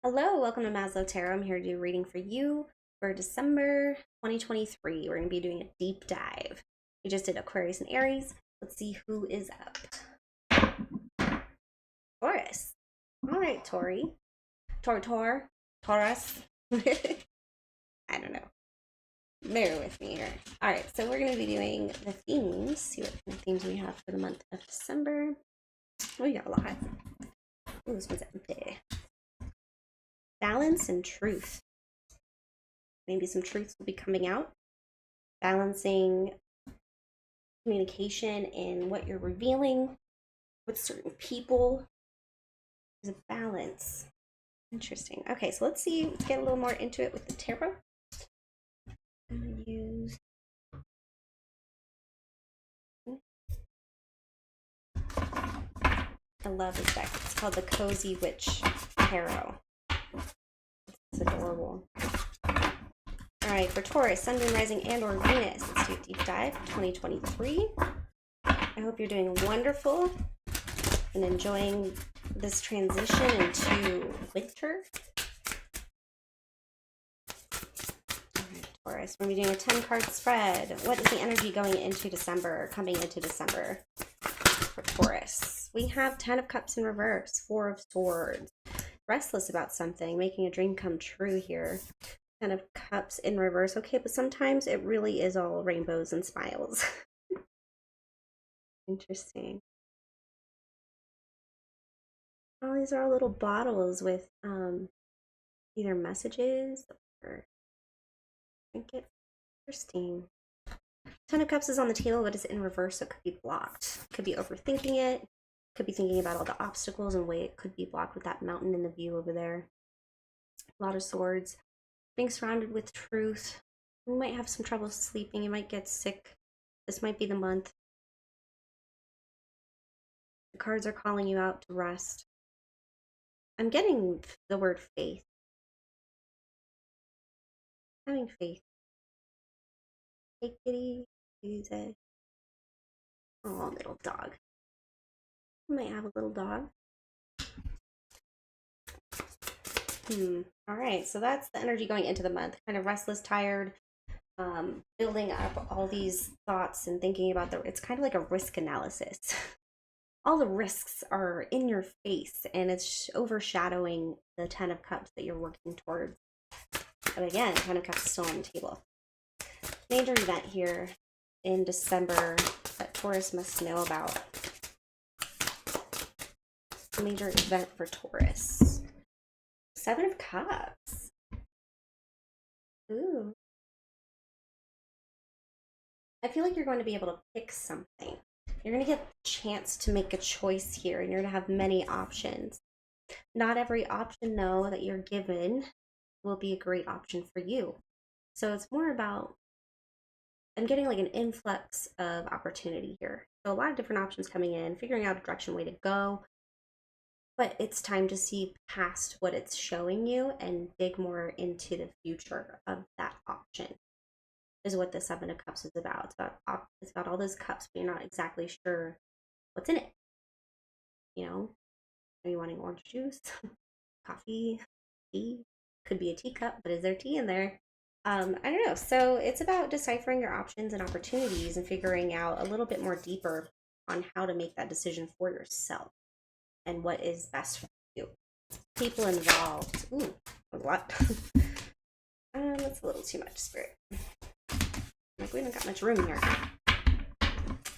Hello, welcome to Maslow Tarot. I'm here to do a reading for you for December 2023. We're going to be doing a deep dive. We just did Aquarius and Aries. Let's see who is up. Taurus. All right, Taurus. I don't know. Bear with me here. All right, so we're going to be doing the themes. See what kind of themes we have for the month of December. Oh, we got a lot. Ooh, this one's empty. Balance and truth. Maybe some truths will be coming out. Balancing communication and what you're revealing with certain people. There's a balance. Interesting. Okay, so let's get a little more into it with the tarot. I'm going to use I love this deck. It's called the Cozy Witch Tarot. It's adorable. All right, for Taurus, Sun, Moon, Rising, and or Venus, let's do a deep dive 2023. I hope you're doing wonderful and enjoying this transition into winter. All right, Taurus, we're going to be doing a 10-card spread. What is the energy going into December, coming into December for Taurus? We have 10 of Cups in reverse, 4 of Swords. Restless about something, making a dream come true here. 10 of Cups in reverse. Okay, but sometimes it really is all rainbows and smiles. Interesting. Oh, these are all little bottles with either messages or trinkets. Interesting. 10 of Cups is on the table, but it's in reverse, so it could be blocked. Could be overthinking it. Could be thinking about all the obstacles and way it could be blocked with that mountain in the view over there. A lot of Swords. Being surrounded with truth. You might have some trouble sleeping. You might get sick. This might be the month. The cards are calling you out to rest. I'm getting the word faith. Having faith. Hey, kitty. Use it. Oh, little dog. You might have a little dog. All right, so that's the energy going into the month. Kind of restless, tired, building up all these thoughts and thinking about it's kind of like a risk analysis. All the risks are in your face and it's overshadowing the 10 of Cups that you're working towards. But again, 10 of Cups is still on the table. Major event here in December that Taurus must know about. Major event for Taurus. 7 of Cups. Ooh. I feel like you're going to be able to pick something. You're going to get a chance to make a choice here, and you're going to have many options. Not every option, though, that you're given will be a great option for you. So it's more about, I'm getting like an influx of opportunity here. So a lot of different options coming in, figuring out a direction, way to go. But it's time to see past what it's showing you and dig more into the future of that option. Is what the 7 of Cups is about. It's about all those cups, but you're not exactly sure what's in it. You know, are you wanting orange juice, coffee, tea? Could be a teacup, but is there tea in there? I don't know. So it's about deciphering your options and opportunities and figuring out a little bit more deeper on how to make that decision for yourself and what is best for you. People involved. Ooh, a lot. That's a little too much, Spirit. Like, we don't got much room here.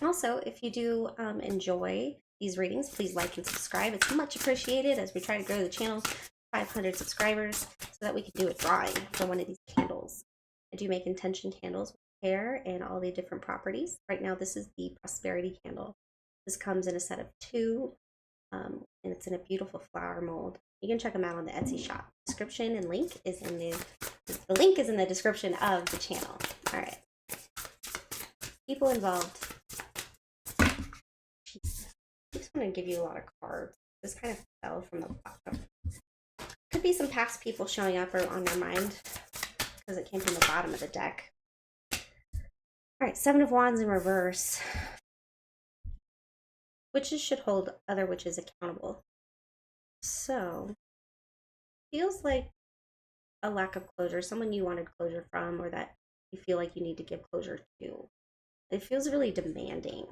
Also, if you do enjoy these readings, please like and subscribe. It's much appreciated as we try to grow the channel to 500 subscribers so that we can do a drawing for one of these candles. I do make intention candles with hair and all the different properties. Right now, this is the Prosperity candle. This comes in a set of 2, and it's in a beautiful flower mold. You can check them out on the Etsy shop. Description and link is in the link is in the description of the channel. All right. People involved. Jeez. I just want to give you a lot of cards. This kind of fell from the bottom. Could be some past people showing up or on their mind because it came from the bottom of the deck. All right, 7 of Wands in reverse. Witches should hold other witches accountable. So feels like a lack of closure, someone you wanted closure from, or that you feel like you need to give closure to. It feels really demanding.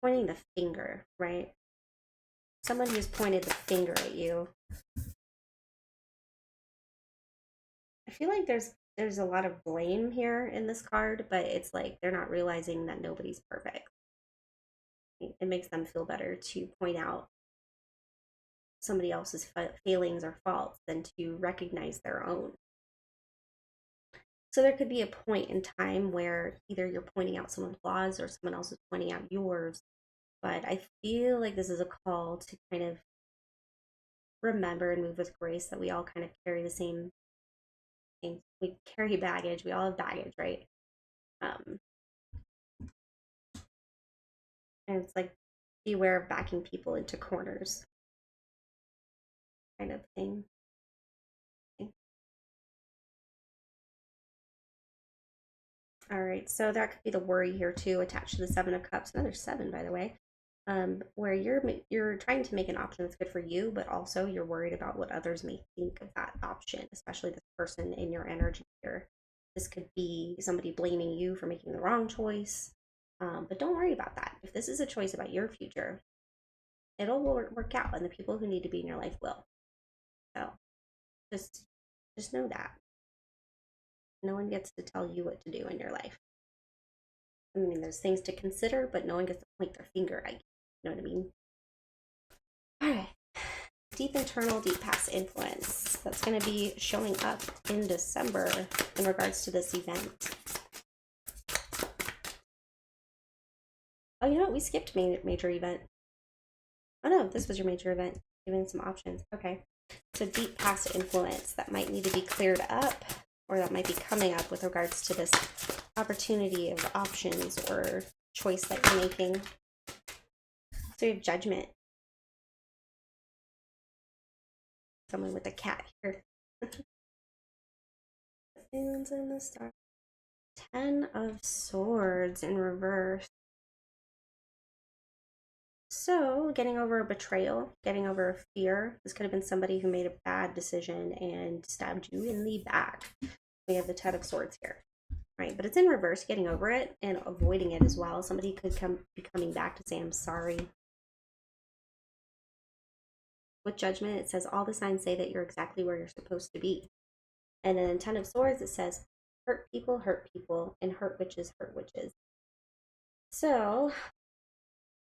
Pointing the finger, right? Someone who's pointed the finger at you. I feel like there's a lot of blame here in this card, but it's like they're not realizing that nobody's perfect. It makes them feel better to point out somebody else's failings or faults than to recognize their own. So there could be a point in time where either you're pointing out someone's flaws or someone else is pointing out yours. But I feel like this is a call to kind of remember and move with grace that we all kind of carry the same things. We carry baggage. We all have baggage, right? Um, and it's like beware of backing people into corners kind of thing. All right, so that could be the worry here too, attached to the Seven of Cups. Another seven, by the way, where you're trying to make an option that's good for you, but also you're worried about what others may think of that option, especially this person in your energy here. This could be somebody blaming you for making the wrong choice, but don't worry about that. If this is a choice about your future, it'll work out, and the people who need to be in your life will. So just know that no one gets to tell you what to do in your life. I mean, there's things to consider, but no one gets to point their finger at you. You know what I mean? All right. Deep internal, deep past influence. That's going to be showing up in December in regards to this event. Oh, you know what? We skipped major event. Oh, no, this was your major event. Giving some options. Okay. So deep past influence that might need to be cleared up, or that might be coming up with regards to this opportunity of options or choice that you're making. So you have judgment. Someone with a cat here. Feelings in the star. 10 of Swords in reverse. So, getting over a betrayal, getting over a fear. This could have been somebody who made a bad decision and stabbed you in the back. We have the 10 of Swords here, right? But it's in reverse, getting over it and avoiding it as well. Somebody could be coming back to say, I'm sorry. With Judgment, it says, all the signs say that you're exactly where you're supposed to be. And then in 10 of Swords, it says, hurt people, and hurt witches, hurt witches. So,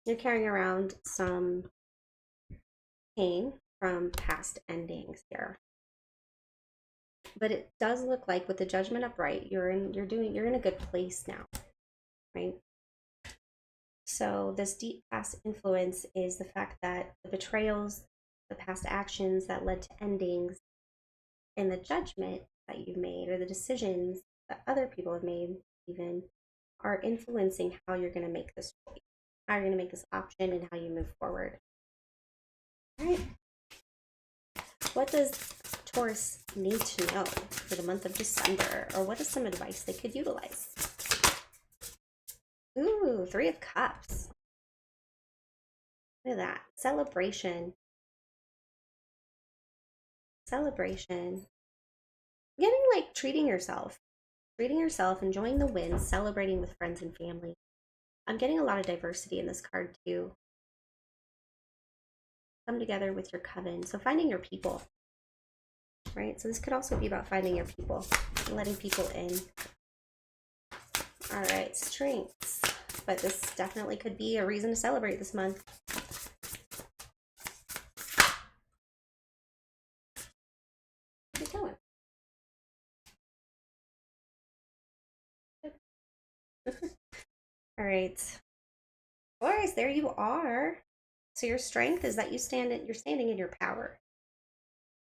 you're carrying around some pain from past endings here. But it does look like with the Judgment upright, you're in a good place now, right? So this deep past influence is the fact that the betrayals, the past actions that led to endings, and the judgment that you've made, or the decisions that other people have made even, are influencing how you're going to make this choice, how you're going to make this option, and how you move forward. All right. What does Taurus need to know for the month of December, or what is some advice they could utilize? Ooh, 3 of Cups. Look at that. Celebration. Celebration. Getting like treating yourself, enjoying the wins, celebrating with friends and family. I'm getting a lot of diversity in this card too. Come together with your coven. So finding your people, right? So this could also be about finding your people and letting people in. All right, strengths. But this definitely could be a reason to celebrate this month. Keep it going. All right. Taurus, there you are. So your strength is that you're standing in your power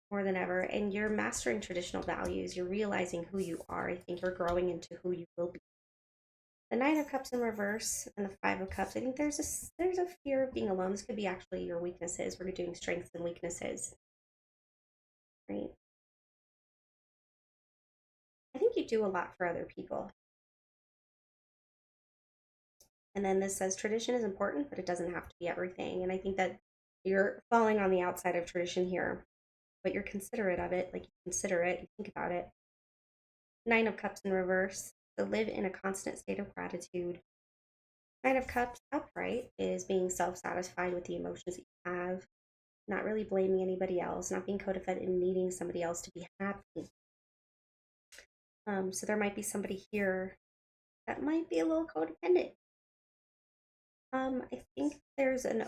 more than ever, and you're mastering traditional values. You're realizing who you are. I think you're growing into who you will be. The 9 of Cups in reverse and the 5 of Cups. I think there's a fear of being alone. This could be actually your weaknesses. We're doing strengths and weaknesses, right? I think you do a lot for other people. And then this says tradition is important, but it doesn't have to be everything. And I think that You're falling on the outside of tradition here, but you're considerate of it. Like, you consider it, you think about it. Nine of Cups in reverse. So live in a constant state of gratitude. Nine of Cups upright is being self-satisfied with the emotions that you have, not really blaming anybody else, not being codependent and needing somebody else to be happy. So there might be somebody here that might be a little codependent. I think there's an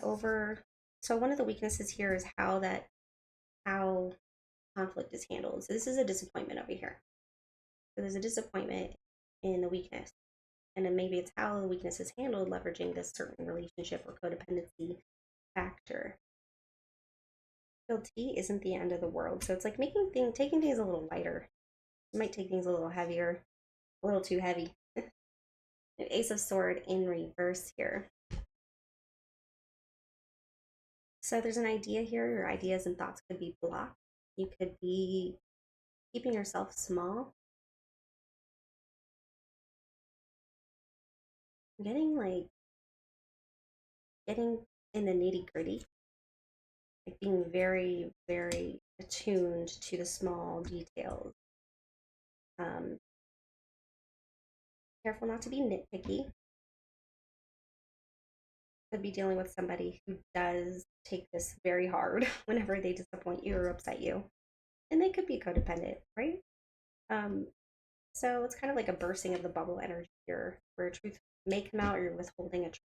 so one of the weaknesses here is how conflict is handled. So this is a disappointment over here. So there's a disappointment in the weakness. And then maybe it's how the weakness is handled, leveraging this certain relationship or codependency factor. Guilty isn't the end of the world. So it's like taking things a little lighter. You might take things a little heavier, a little too heavy. An Ace of Sword in reverse here. So there's an idea here. Your ideas and thoughts could be blocked. You could be keeping yourself small. Getting in the nitty gritty. Like being very, very attuned to the small details. Careful not to be nitpicky. Could be dealing with somebody who does take this very hard whenever they disappoint you or upset you. And they could be codependent, right? So it's kind of like a bursting of the bubble energy here, where truth may come out, or you're withholding a truth,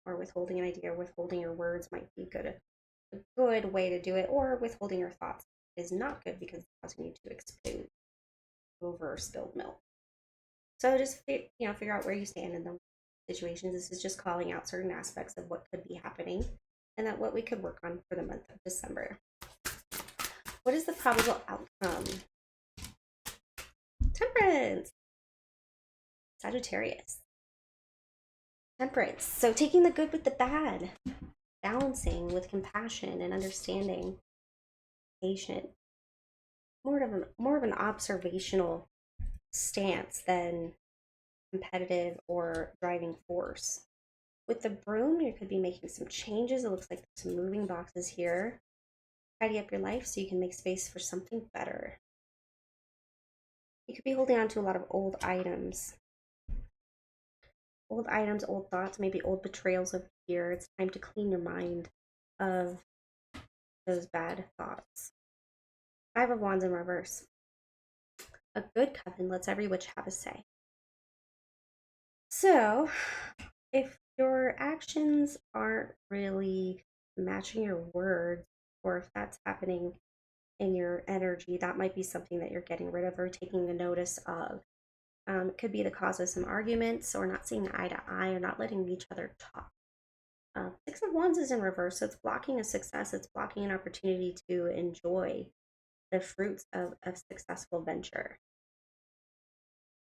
or withholding an idea, or withholding your words might be a good way to do it, or withholding your thoughts is not good because it's causing you to explode over spilled milk. So just figure out where you stand in the situations. This is just calling out certain aspects of what could be happening and that what we could work on for the month of December. What is the probable outcome? Temperance. Sagittarius. Temperance. So taking the good with the bad, balancing with compassion and understanding, patient. More of an observational stance than competitive or driving force. With the broom, you could be making some changes. It looks like there's some moving boxes here. Tidy up your life so you can make space for something better. You could be holding on to a lot of old items. Old items, old thoughts, maybe old betrayals of fear. It's time to clean your mind of those bad thoughts. Five of Wands in reverse. A good coven lets every witch have a say. So, if your actions aren't really matching your words, or if that's happening in your energy, that might be something that you're getting rid of or taking a notice of. It could be the cause of some arguments, or not seeing eye to eye, or not letting each other talk. Six of Wands is in reverse, so it's blocking a success. It's blocking an opportunity to enjoy the fruits of a successful venture.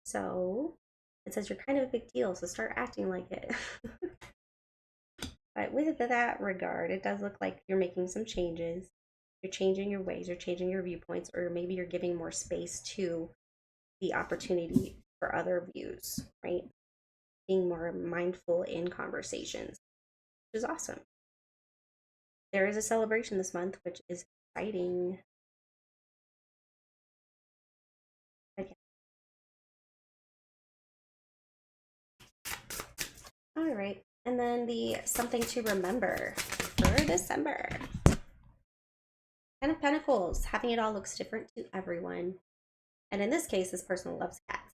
So it says you're kind of a big deal, so start acting like it. But with that regard, it does look like you're making some changes. You're changing your ways, you're changing your viewpoints, or maybe you're giving more space to the opportunity for other views, right? Being more mindful in conversations, which is awesome. There is a celebration this month, which is exciting. Okay. All right. And then the something to remember for December. Ten of Pentacles. Having it all looks different to everyone. And in this case, this person loves cats.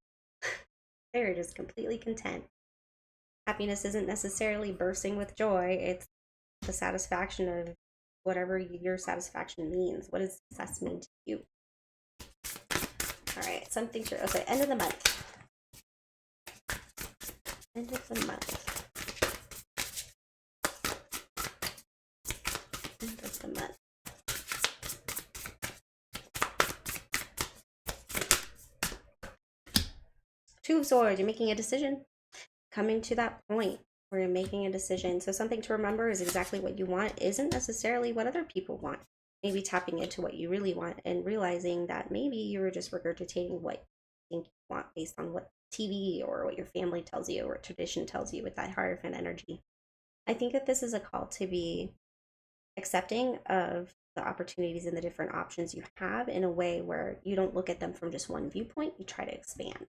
They're just completely content. Happiness isn't necessarily bursting with joy. It's the satisfaction of whatever your satisfaction means. What does success mean to you? All right, something to, okay, end of the month. End of the month. End of the month. Two of Swords, you're making a decision. Coming to that point where you're making a decision. So something to remember is exactly what you want isn't necessarily what other people want. Maybe tapping into what you really want and realizing that maybe you're just regurgitating what you think you want based on what TV or what your family tells you or tradition tells you with that Hierophant energy. I think that this is a call to be accepting of the opportunities and the different options you have in a way where you don't look at them from just one viewpoint, you try to expand.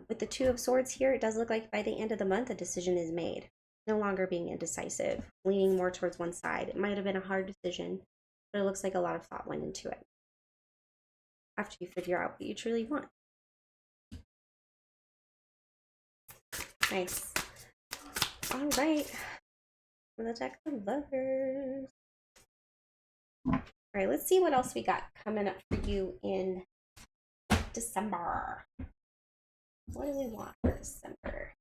With the Two of Swords here, it does look like by the end of the month, a decision is made. No longer being indecisive, leaning more towards one side. It might have been a hard decision, but it looks like a lot of thought went into it after you figure out what you truly want. Nice. All right. For the deck of Lovers. All right, let's see what else we got coming up for you in December. What do we want for December?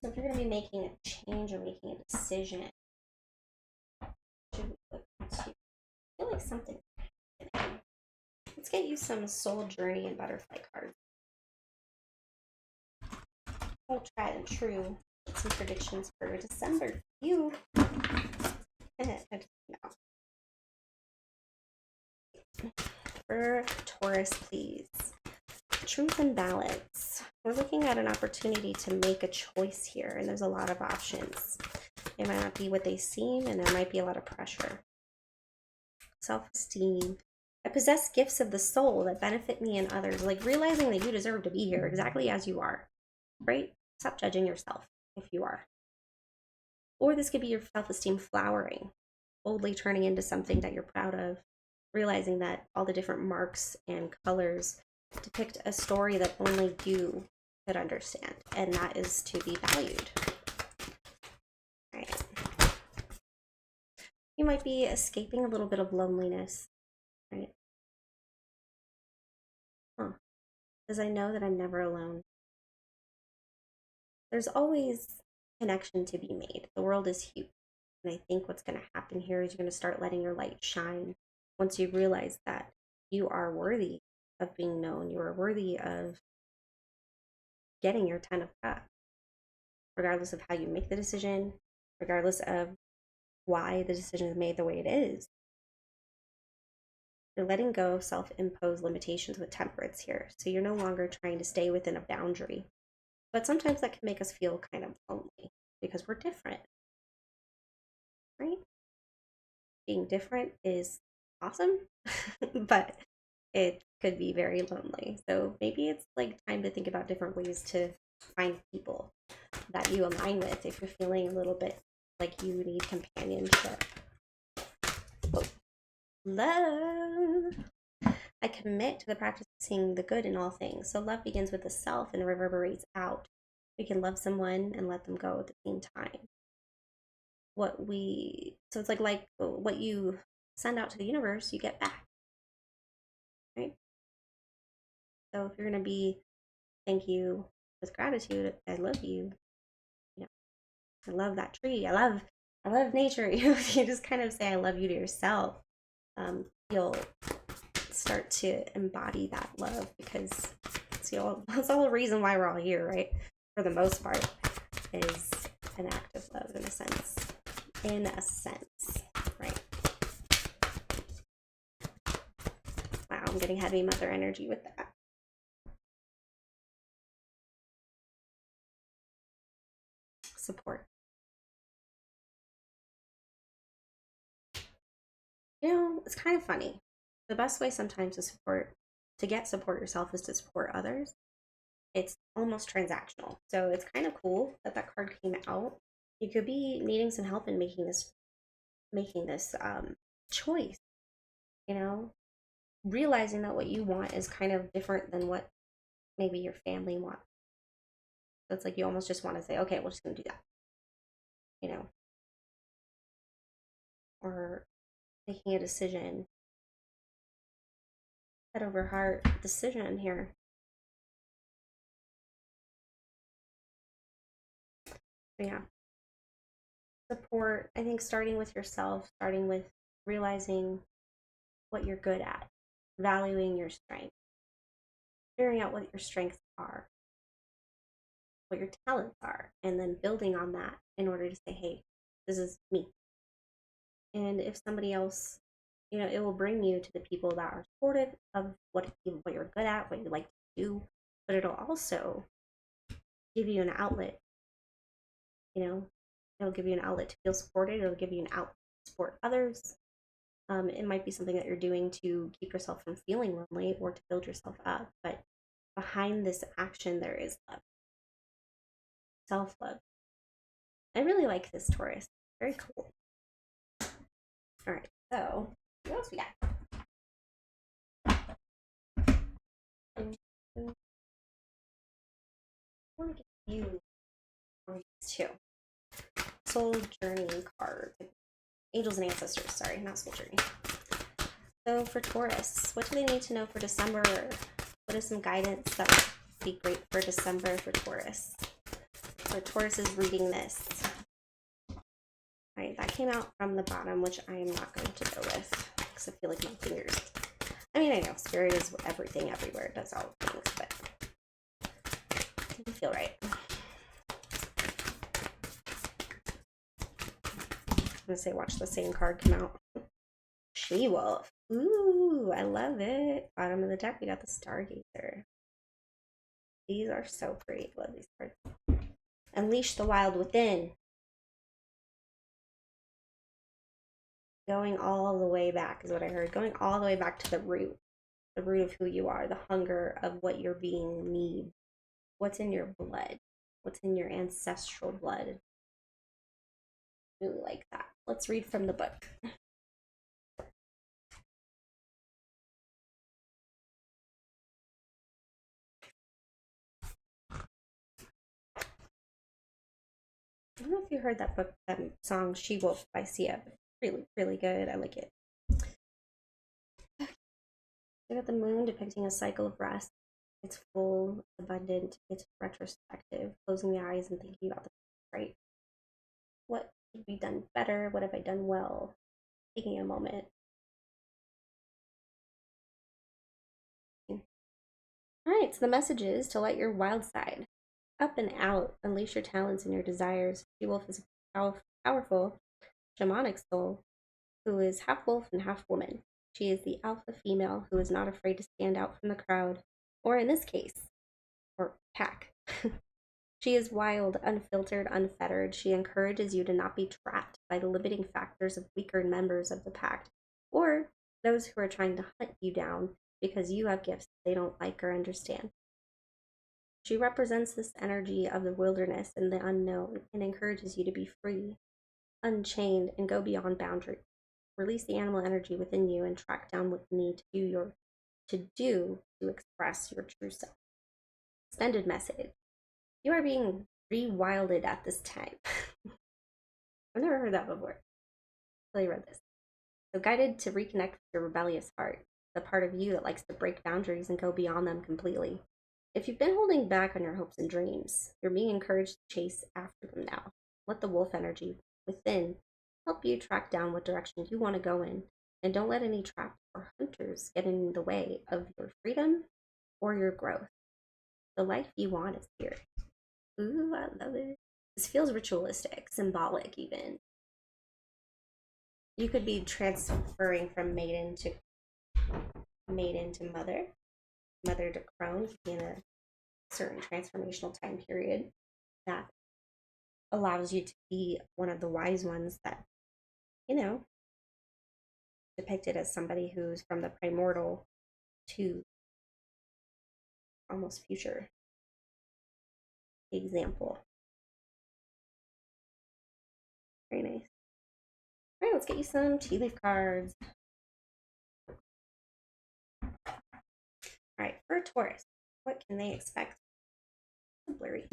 So if you're going to be making a change or making a decision, should we look to? I feel like something. Let's get you some Soul Journey and Butterfly cards. We'll try and true. Some predictions for December. You. For Taurus, please. Truth and balance. We're looking at an opportunity to make a choice here, and there's a lot of options. It might not be what they seem, and there might be a lot of pressure. Self-esteem. I possess gifts of the soul that benefit me and others, like realizing that you deserve to be here exactly as you are, right? Stop judging yourself if you are. Or this could be your self-esteem flowering, boldly turning into something that you're proud of, realizing that all the different marks and colors depict a story that only you could understand, and that is to be valued. Right. You might be escaping a little bit of loneliness, right? Because I know that I'm never alone. There's always connection to be made. The world is huge. And I think what's going to happen here is you're going to start letting your light shine once you realize that you are worthy of being known. You are worthy of getting your 10 of Cups, regardless of how you make the decision, regardless of why the decision is made the way it is. You're letting go of self-imposed limitations with Temperance here. So you're no longer trying to stay within a boundary. But sometimes that can make us feel kind of lonely because we're different, right? Being different is awesome, but it could be very lonely. So maybe it's like time to think about different ways to find people that you align with if you're feeling a little bit like you need companionship. Oh. Love. I commit to the practice of seeing the good in all things. So love begins with the self and reverberates out. We can love someone and let them go at the same time. So it's like what you send out to the universe, you get back. Right? So if you're gonna be thank you with gratitude, I love you. You know, I love that tree. I love nature. You just kind of say I love you to yourself. You'll start to embody that love because that's the whole reason why we're all here, right? For the most part, is an act of love in a sense. In a sense, right? Wow, I'm getting heavy mother energy with that. Support. It's kind of funny. The best way sometimes to get support yourself is to support others. It's almost transactional. So it's kind of cool that that card came out. You could be needing some help in making this choice, realizing that what you want is kind of different than what maybe your family wants. So it's like you almost just want to say, okay, we're just going to do that, or making a decision, head over heart decision here. So yeah. Support, I think starting with yourself, starting with realizing what you're good at, valuing your strengths, figuring out what your strengths are, what your talents are, and then building on that in order to say, hey, this is me. And if somebody else, it will bring you to the people that are supportive of what you're good at, what you like to do, but it'll also give you an outlet, It'll give you an outlet to feel supported. It'll give you an outlet to support others. It might be something that you're doing to keep yourself from feeling lonely or to build yourself up. But behind this action, there is love, self-love. I really like this, Taurus. Very cool. All right, so what else we got? I want to give you these two soul journey cards. Angels and ancestors, sorry, not soul journey. So for Taurus, what do they need to know for December? What is some guidance that would be great for December for Taurus? So Taurus is reading this. All right, that came out from the bottom, which I am not going to go with because I feel like my fingers. I mean, I know Spirit is everything, everywhere. It does all things, but it didn't feel right. I'm gonna say, watch the same card come out. She-Wolf. Ooh, I love it. Bottom of the deck, we got the Stargazer. These are so pretty. Love these cards. Unleash the wild within. Going all the way back is what I heard. Going all the way back to the root of who you are, the hunger of what your being needs. What's in your blood? What's in your ancestral blood? Really like that. Let's read from the book. I don't know if you heard that book, that song She-Wolf by Sia. Really, really good. I like it. We got the moon depicting a cycle of rest. It's full, it's abundant, it's retrospective, closing the eyes and thinking about the right. What could be done better? What have I done well? Taking a moment. All right, so the message is to let your wild side up and out, unleash your talents and your desires. She-Wolf is a powerful shamanic soul who is half wolf and half woman. She is the alpha female who is not afraid to stand out from the crowd, or in this case, or pack. She is wild, unfiltered, unfettered. She encourages you to not be trapped by the limiting factors of weaker members of the pack, or those who are trying to hunt you down because you have gifts they don't like or understand. She represents this energy of the wilderness and the unknown and encourages you to be free, unchained, and go beyond boundaries. Release the animal energy within you and track down what you need to express your true self. Extended message. You are being rewilded at this time. I've never heard that before until I read this. So guided to reconnect with your rebellious heart, the part of you that likes to break boundaries and go beyond them completely. If you've been holding back on your hopes and dreams, you're being encouraged to chase after them now. Let the wolf energy within help you track down what direction you want to go in, and don't let any traps or hunters get in the way of your freedom or your growth. The life you want is here. Ooh, I love it. This feels ritualistic, symbolic even. You could be transferring from maiden to mother, mother to crone in a certain transformational time period that allows you to be one of the wise ones that, depicted as somebody who's from the primordial to almost future example. Very nice. All right, let's get you some tea leaf cards. All right, for Taurus, what can they expect? Blurry.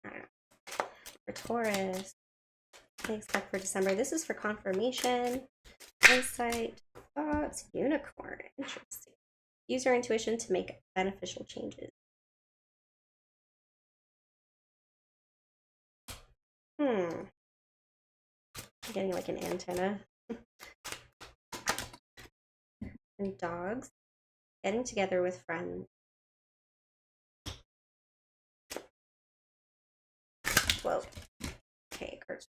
I don't know. For Taurus, what can they expect for December? This is for confirmation, insight, thoughts, unicorn. Interesting. Use your intuition to make beneficial changes. I'm getting like an antenna. And dogs. Getting together with friends. Whoa. Okay, Kurt.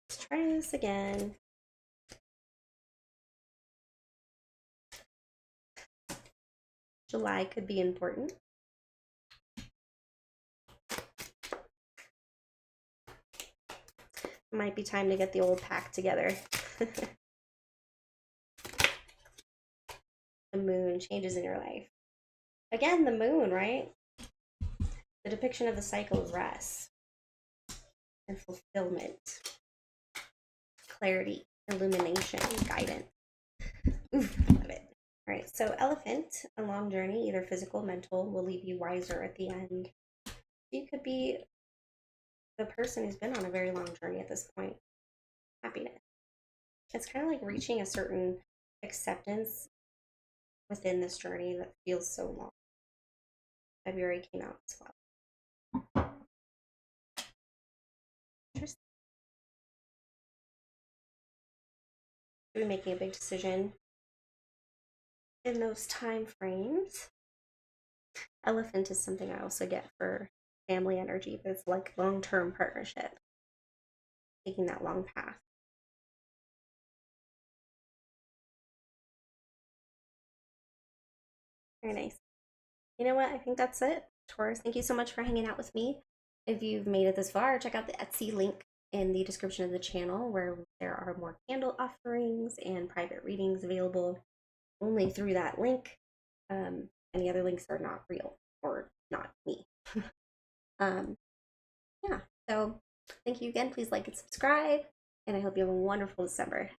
Let's try this again. July could be important. Might be time to get the old pack together. The moon, changes in your life. Again, the moon, right? The depiction of the cycle of rest and fulfillment, clarity, illumination, guidance. Oof, love it. All right, so elephant, a long journey, either physical, mental, will leave you wiser at the end. You could be the person who's been on a very long journey at this point. Happiness. It's kind of like reaching a certain acceptance within this journey that feels so long. February came out as well. Interesting. Be making a big decision in those time frames. Elephant is something I also get for family energy, but it's like long-term partnership, taking that long path. Very nice. You know what? I think that's it, Taurus. Thank you so much for hanging out with me. If you've made it this far, check out the Etsy link in the description of the channel where there are more candle offerings and private readings available only through that link. Any other links are not real or not me. Yeah, so thank you again. Please like and subscribe, and I hope you have a wonderful December.